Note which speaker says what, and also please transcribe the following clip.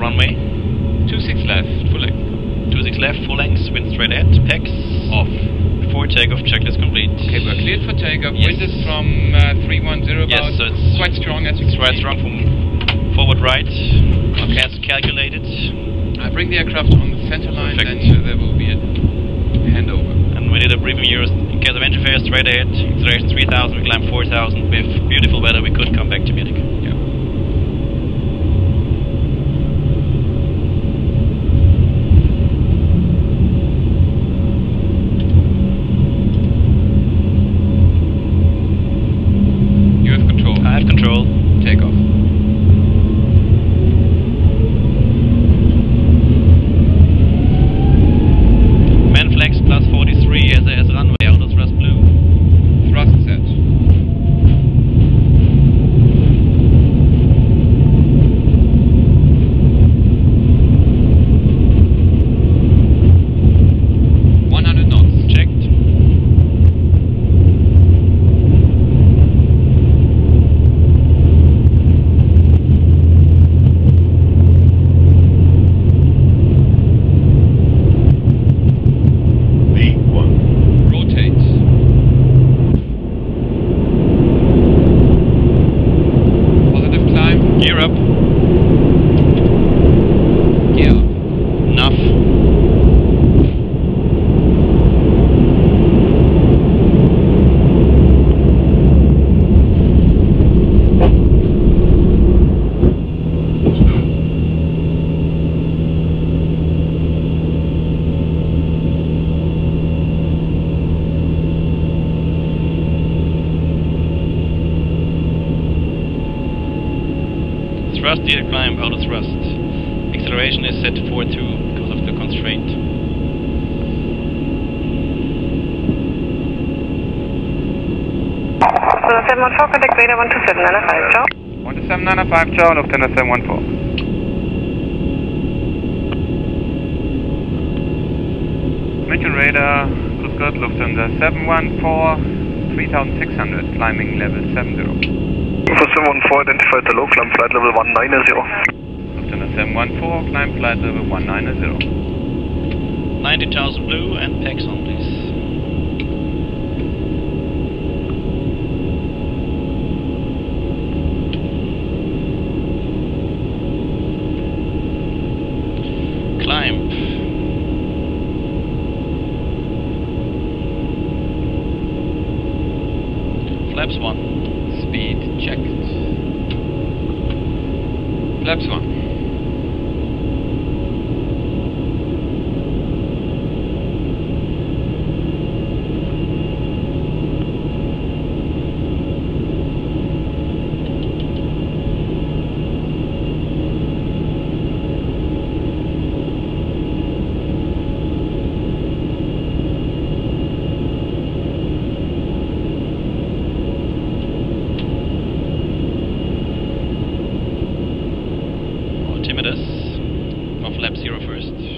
Speaker 1: runway.
Speaker 2: 26 left, full length.
Speaker 1: 26 left, full length, wind straight ahead, PEX
Speaker 2: Off.
Speaker 1: Before takeoff, checklist complete.
Speaker 2: Okay, we're cleared for takeoff.
Speaker 1: Yes.
Speaker 2: Wind is from 310 about.
Speaker 1: Yes, so it's
Speaker 2: quite strong as you can
Speaker 1: quite
Speaker 2: see.
Speaker 1: strong from forward right.
Speaker 2: Okay.
Speaker 1: As calculated.
Speaker 2: I bring the aircraft on the center line,
Speaker 1: Perfect.
Speaker 2: then there will be a handover.
Speaker 1: And we did a briefing here in case of engine failure, straight ahead, acceleration 3000, we climbed 4000. With beautiful weather, we could come back to Munich.
Speaker 2: Yeah. You have control.
Speaker 1: I have control.
Speaker 2: Takeoff.
Speaker 1: Manflex plus 43 as runway, auto thrust blue.
Speaker 2: Thrust set.
Speaker 1: Checked.
Speaker 2: Rotate. Positive climb.
Speaker 1: Gear up.
Speaker 2: Gear up.
Speaker 1: Enough. Thrust gear climb, auto thrust. Acceleration is set to 4.2 because of the constraint.
Speaker 3: So 714, contact radar 12795, ciao.
Speaker 2: 12795, ciao, Lufthansa 714. München radar, good, good, Lufthansa 714, 3600, climbing level 70.
Speaker 4: For 714, identified the low, climb flight level 190.
Speaker 2: Lufthansa 714, climb flight level 190.
Speaker 1: 90,000 blue and PEX on, please. Climb. Flaps 1.
Speaker 2: Speed checked. Flaps 1.
Speaker 1: Altimeter. Off lap 0 first.